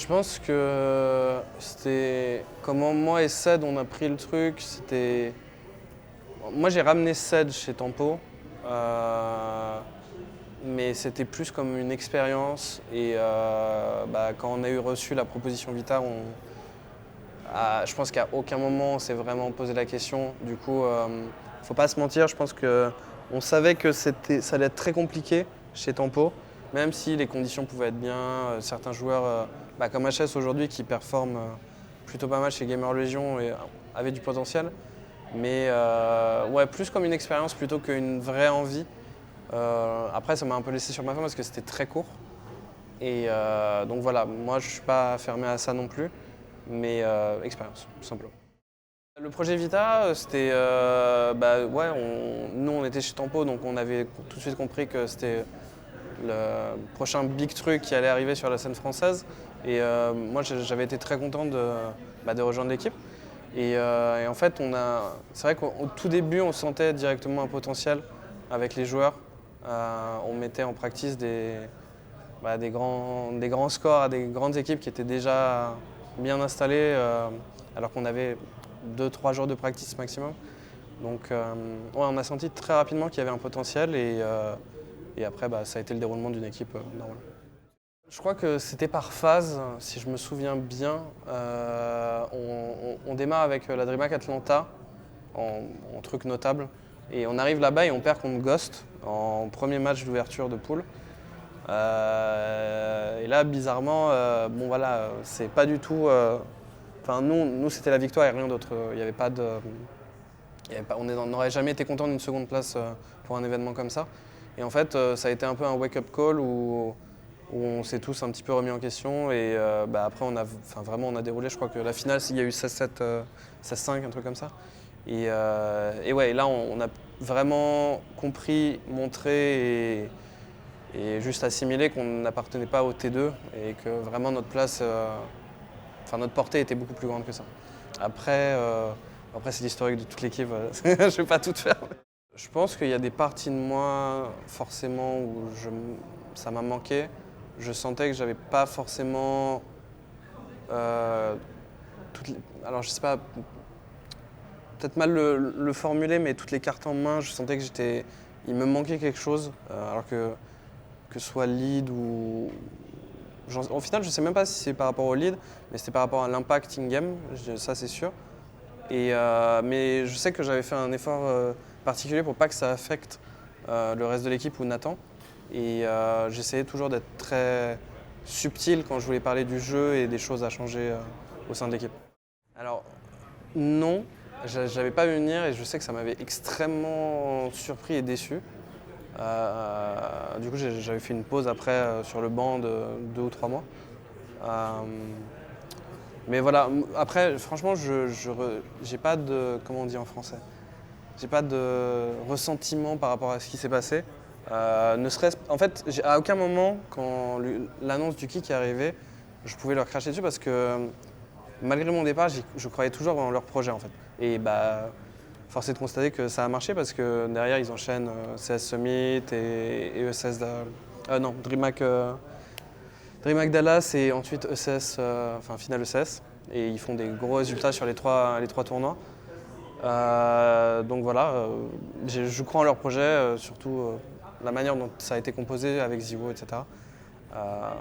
Je pense que c'était comment moi et Ced on a pris le truc. Moi j'ai ramené Ced chez Tempo, mais c'était plus comme une expérience. Et quand on a reçu la proposition Vita, je pense qu'à aucun moment on s'est vraiment posé la question. Du coup, faut pas se mentir, je pense qu'on savait que ça allait être très compliqué chez Tempo, même si les conditions pouvaient être bien. Certains joueurs, comme HS aujourd'hui, qui performent plutôt pas mal chez Gamer Legion et avaient du potentiel. Mais ouais, plus comme une expérience plutôt qu'une vraie envie. Après, ça m'a un peu laissé sur ma faim parce que c'était très court. Et donc voilà, moi je suis pas fermé à ça non plus, mais expérience, tout simplement. Le projet Vita, c'était, nous on était chez Tempo, donc on avait tout de suite compris que c'était le prochain big truc qui allait arriver sur la scène française. Et moi j'avais été très content de rejoindre l'équipe. Et en fait, c'est vrai qu'au tout début, on sentait directement un potentiel avec les joueurs. On mettait en practice des grands scores à des grandes équipes qui étaient déjà bien installées, alors qu'on avait 2-3 jours de practice maximum. Donc on a senti très rapidement qu'il y avait un potentiel et après ça a été le déroulement d'une équipe normale. Je crois que c'était par phase, si je me souviens bien. On démarre avec la DreamHack Atlanta en truc notable. Et on arrive là-bas et on perd contre Ghost en premier match d'ouverture de poule. Et là, bizarrement, c'est pas du tout. Nous, c'était la victoire et rien d'autre. Il y avait pas de. On n'aurait jamais été content d'une seconde place pour un événement comme ça. Et en fait, ça a été un peu un wake-up call où on s'est tous un petit peu remis en question. Et après, on a déroulé. Je crois que la finale, il y a eu 16-7, 16-5, un truc comme ça. Et là, on a vraiment compris, montré et juste assimilé qu'on n'appartenait pas au T2 et que vraiment notre place, notre portée était beaucoup plus grande que ça. Après c'est l'historique de toute l'équipe, je ne vais pas tout faire. Je pense qu'il y a des parties de moi forcément où ça m'a manqué. Je sentais que j'avais pas forcément alors je sais pas, peut-être mal le formuler, mais toutes les cartes en main, je sentais que il me manquait quelque chose, alors que ce soit lead ou... Au final, je ne sais même pas si c'est par rapport au lead, mais c'était par rapport à l'impact in-game, ça c'est sûr. Mais je sais que j'avais fait un effort particulier pour pas que ça affecte le reste de l'équipe ou Nathan. Et j'essayais toujours d'être très subtil quand je voulais parler du jeu et des choses à changer au sein de l'équipe. Alors, non, j'avais pas vu venir et je sais que ça m'avait extrêmement surpris et déçu. Du coup, j'avais fait une pause après sur le banc de 2 ou 3 mois. Mais voilà, après, franchement, j'ai pas de, comment on dit en français, j'ai pas de ressentiment par rapport à ce qui s'est passé. En fait, à aucun moment, quand l'annonce du kick est arrivée, je pouvais leur cracher dessus parce que malgré mon départ, je croyais toujours dans leur projet en fait. Et force est de constater que ça a marché parce que derrière, ils enchaînent CS Summit et ESS. DreamHack Dallas et ensuite ECS, finale ECS. Et ils font des gros résultats sur les trois tournois. Donc voilà, je crois en leur projet, surtout la manière dont ça a été composé avec Zivo, etc. Pas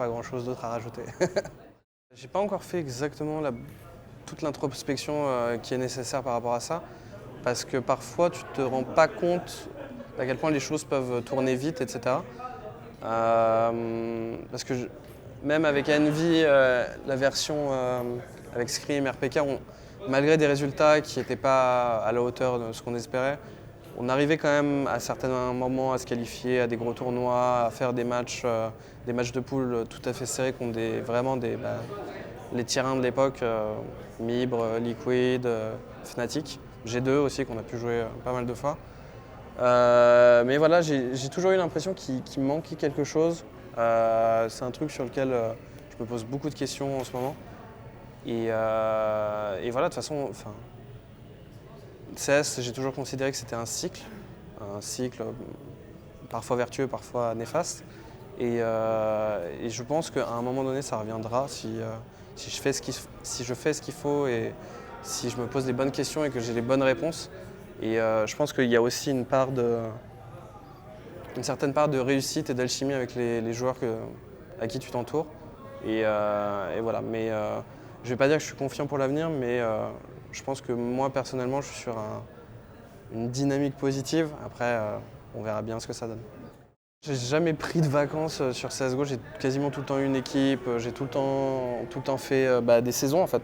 grand chose d'autre à rajouter. J'ai pas encore fait exactement toute l'introspection qui est nécessaire par rapport à ça, parce que parfois tu te rends pas compte à quel point les choses peuvent tourner vite, etc. Parce que même avec Envy, la version avec Scream, RPK, malgré des résultats qui n'étaient pas à la hauteur de ce qu'on espérait, on arrivait quand même à certains moments à se qualifier à des gros tournois, à faire des matchs de poule tout à fait serrés contre les tier 1 de l'époque, Mibre, Liquid, Fnatic, G2 aussi qu'on a pu jouer pas mal de fois. Mais voilà, j'ai toujours eu l'impression qu'il me manquait quelque chose. C'est un truc sur lequel je me pose beaucoup de questions en ce moment. Et voilà, de toute façon, CS, j'ai toujours considéré que c'était un cycle parfois vertueux, parfois néfaste. Et je pense qu'à un moment donné, ça reviendra si je fais ce qu'il faut et si je me pose les bonnes questions et que j'ai les bonnes réponses. Et je pense qu'il y a aussi une certaine part de réussite et d'alchimie avec les joueurs à qui tu t'entoures. Et voilà. Mais je ne vais pas dire que je suis confiant pour l'avenir, mais je pense que moi, personnellement, je suis sur une dynamique positive. Après, on verra bien ce que ça donne. J'ai jamais pris de vacances sur CSGO, j'ai quasiment tout le temps eu une équipe, j'ai tout le temps fait des saisons en fait.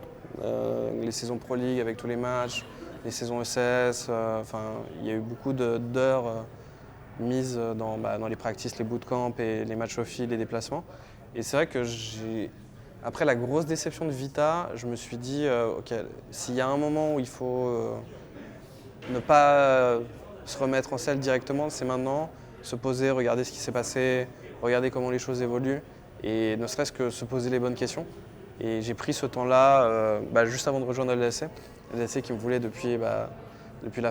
Les saisons Pro League avec tous les matchs, les saisons ECS, il y a eu beaucoup d'heures mises dans les practices, les bootcamps et les matchs au fil, les déplacements. Et c'est vrai que après la grosse déception de Vita, je me suis dit, ok, s'il y a un moment où il faut ne pas se remettre en selle directement, c'est maintenant. Se poser, regarder ce qui s'est passé, regarder comment les choses évoluent et ne serait-ce que se poser les bonnes questions. Et j'ai pris ce temps-là juste avant de rejoindre LDLC. LDLC qui me voulait depuis la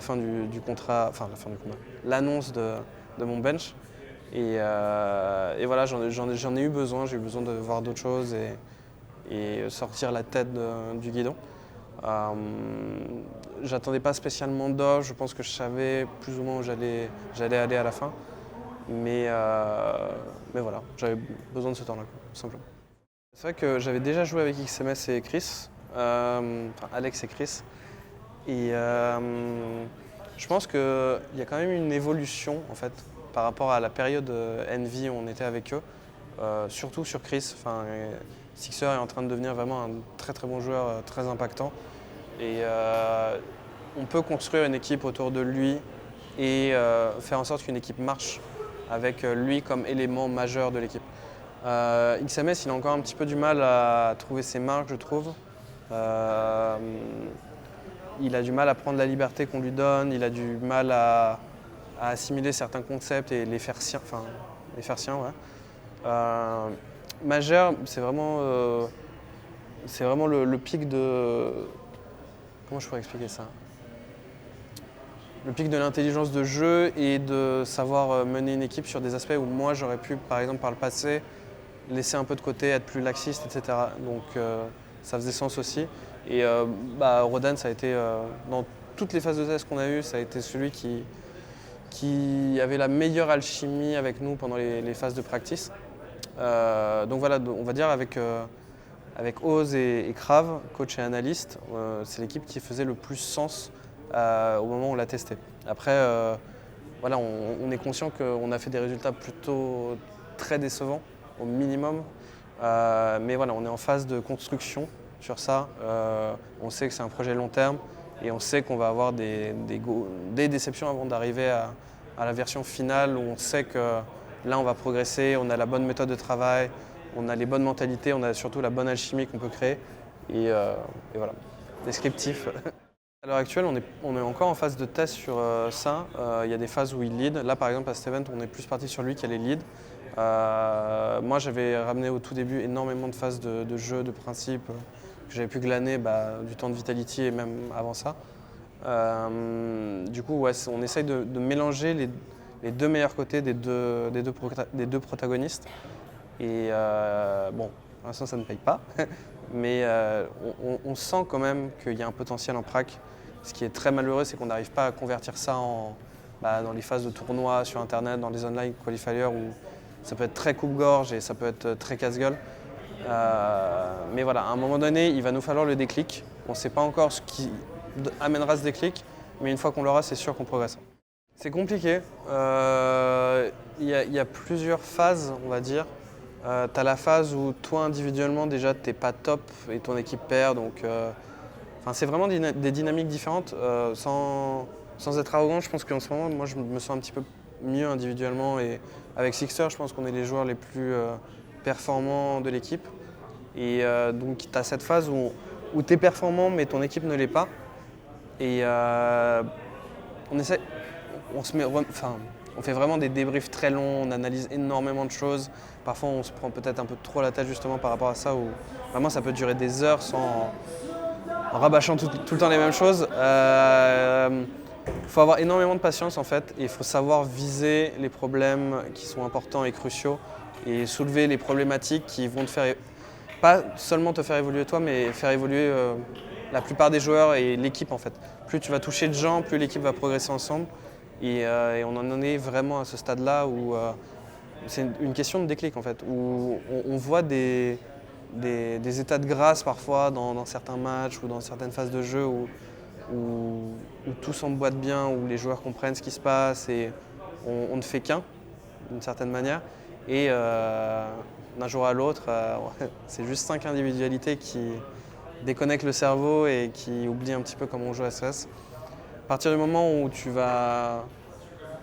fin du contrat, enfin la fin du combat, l'annonce de mon bench. Et voilà, j'en ai eu besoin, j'ai eu besoin de voir d'autres choses et sortir la tête du guidon. J'attendais pas spécialement d'offres, je pense que je savais plus ou moins où j'allais aller à la fin. Mais voilà, j'avais besoin de ce temps-là, tout simplement. C'est vrai que j'avais déjà joué avec XMS et Chris, Alex et Chris. Et je pense qu'il y a quand même une évolution en fait, par rapport à la période Envy où on était avec eux, surtout sur Chris. Sixer est en train de devenir vraiment un très très bon joueur, très impactant. Et on peut construire une équipe autour de lui et faire en sorte qu'une équipe marche avec lui comme élément majeur de l'équipe. XMS, il a encore un petit peu du mal à trouver ses marques, je trouve. Il a du mal à prendre la liberté qu'on lui donne, il a du mal à assimiler certains concepts et les faire siens. Ouais. Majeur, c'est vraiment le pic de... Comment je pourrais expliquer ça ? Le pic de l'intelligence de jeu et de savoir mener une équipe sur des aspects où moi j'aurais pu, par exemple par le passé, laisser un peu de côté, être plus laxiste, etc. Donc ça faisait sens aussi. Et Rodan, ça a été, dans toutes les phases de test qu'on a eues, ça a été celui qui avait la meilleure alchimie avec nous pendant les phases de practice. Donc voilà, on va dire avec Oz et Krav, coach et analyste, c'est l'équipe qui faisait le plus sens au moment où on l'a testé. Après, voilà, on est conscient qu'on a fait des résultats plutôt très décevants, au minimum. Mais voilà, on est en phase de construction sur ça. On sait que c'est un projet long terme et on sait qu'on va avoir des déceptions avant d'arriver à la version finale où on sait que là, on va progresser, on a la bonne méthode de travail, on a les bonnes mentalités, on a surtout la bonne alchimie qu'on peut créer. Et voilà, descriptif. À l'heure actuelle, on est encore en phase de test sur ça. Il y a des phases où il lead. Là, par exemple, à cet event, on est plus parti sur lui qui allait lead. Moi, j'avais ramené au tout début énormément de phases de jeu, de principes que j'avais pu glaner du temps de Vitality et même avant ça. Du coup, ouais, on essaye de mélanger les deux meilleurs côtés des deux protagonistes. Et bon, pour l'instant, ça ne paye pas. Mais on sent quand même qu'il y a un potentiel en prac. Ce qui est très malheureux, c'est qu'on n'arrive pas à convertir ça dans les phases de tournoi sur Internet, dans les online qualifiers où ça peut être très coupe-gorge et ça peut être très casse-gueule. Mais voilà, à un moment donné, il va nous falloir le déclic. On ne sait pas encore ce qui amènera ce déclic, mais une fois qu'on l'aura, c'est sûr qu'on progresse. C'est compliqué. Il y a plusieurs phases, on va dire. Tu as la phase où toi, individuellement, déjà, tu n'es pas top et ton équipe perd. Donc, c'est vraiment des dynamiques différentes. Sans être arrogant, je pense qu'en ce moment, moi, je me sens un petit peu mieux individuellement. Et avec Sixer, je pense qu'on est les joueurs les plus performants de l'équipe. Et donc, tu as cette phase où tu es performant, mais ton équipe ne l'est pas. Et on fait vraiment des débriefs très longs, on analyse énormément de choses. Parfois, on se prend peut-être un peu trop la tête justement par rapport à ça, où vraiment ça peut durer des heures en rabâchant tout le temps les mêmes choses. Il faut avoir énormément de patience en fait, et il faut savoir viser les problèmes qui sont importants et cruciaux et soulever les problématiques qui vont te faire, pas seulement te faire évoluer toi, mais faire évoluer la plupart des joueurs et l'équipe en fait. Plus tu vas toucher de gens, plus l'équipe va progresser ensemble. Et on en est vraiment à ce stade-là où c'est une question de déclic en fait, où on voit des états de grâce parfois dans certains matchs ou dans certaines phases de jeu où tout s'emboîte bien, où les joueurs comprennent ce qui se passe et on ne fait qu'un d'une certaine manière. Et d'un jour à l'autre, c'est juste 5 individualités qui déconnectent le cerveau et qui oublient un petit peu comment on joue à SES. À partir du moment où tu vas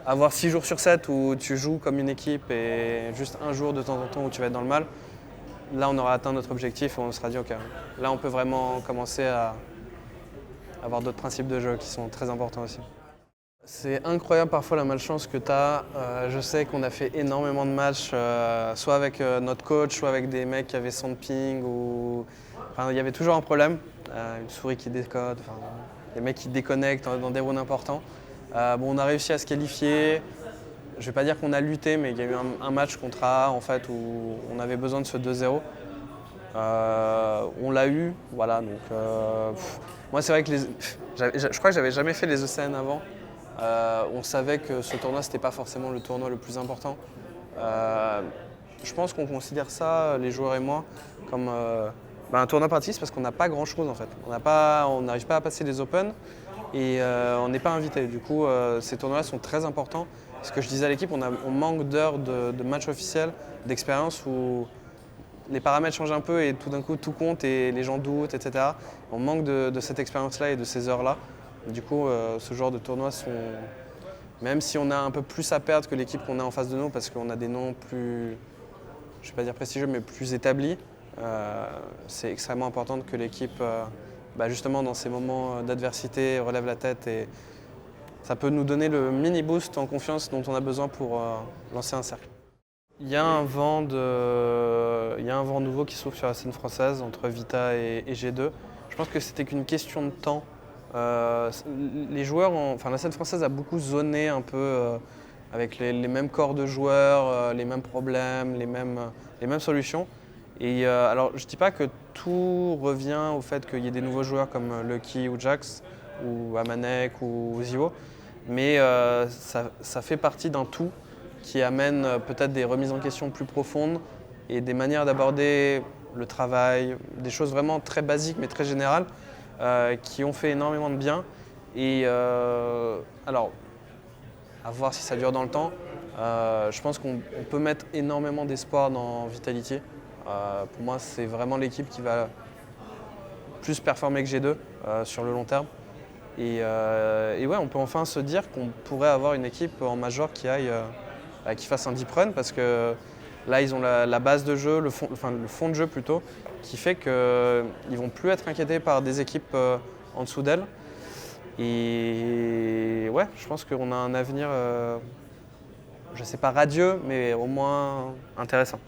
avoir 6 jours sur 7 où tu joues comme une équipe et juste un jour de temps en temps où tu vas être dans le mal, là on aura atteint notre objectif et on se sera dit ok, là on peut vraiment commencer à avoir d'autres principes de jeu qui sont très importants aussi. C'est incroyable parfois la malchance que tu as. Je sais qu'on a fait énormément de matchs, soit avec notre coach, soit avec des mecs qui avaient 100 de ping. Enfin, il y avait toujours un problème, une souris qui décode, enfin, des mecs qui déconnectent dans des rounds importants. On a réussi à se qualifier. Je ne vais pas dire qu'on a lutté, mais il y a eu un match contre A en fait, où on avait besoin de ce 2-0. On l'a eu, voilà. Donc, moi, c'est vrai que je crois que j'avais jamais fait les ECN avant. On savait que ce tournoi, c'était pas forcément le tournoi le plus important. Je pense qu'on considère ça, les joueurs et moi, comme un tournoi pratique parce qu'on n'a pas grand-chose en fait. On n'arrive pas à passer les Open et on n'est pas invité. Du coup, ces tournois sont très importants. Ce que je disais à l'équipe, on manque d'heures de matchs officiels, d'expérience où les paramètres changent un peu et tout d'un coup tout compte et les gens doutent, etc. On manque de cette expérience-là et de ces heures-là. Du coup, ce genre de tournois sont, même si on a un peu plus à perdre que l'équipe qu'on a en face de nous, parce qu'on a des noms plus, je ne vais pas dire prestigieux, mais plus établis, c'est extrêmement important que l'équipe, justement dans ces moments d'adversité, relève la tête et ça peut nous donner le mini boost en confiance dont on a besoin pour lancer un cercle. Il y a un vent nouveau qui s'ouvre sur la scène française entre Vita et G2. Je pense que c'était qu'une question de temps. Les joueurs, la scène française a beaucoup zoné un peu avec les mêmes corps de joueurs, les mêmes problèmes, les mêmes solutions. Et alors, je ne dis pas que tout revient au fait qu'il y ait des nouveaux joueurs comme Lucky ou Jax, ou Amanek ou Zio, mais ça fait partie d'un tout qui amène peut-être des remises en question plus profondes et des manières d'aborder le travail, des choses vraiment très basiques mais très générales qui ont fait énormément de bien. Et alors, à voir si ça dure dans le temps, je pense qu'on peut mettre énormément d'espoir dans Vitality. Pour moi, c'est vraiment l'équipe qui va plus performer que G2 sur le long terme. Et ouais, on peut enfin se dire qu'on pourrait avoir une équipe en major qui fasse un deep run parce que là, ils ont la base de jeu, le fond de jeu plutôt, qui fait qu'ils ne vont plus être inquiétés par des équipes en dessous d'elles. Et ouais, je pense qu'on a un avenir, je ne sais pas radieux, mais au moins intéressant.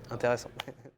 Intéressant.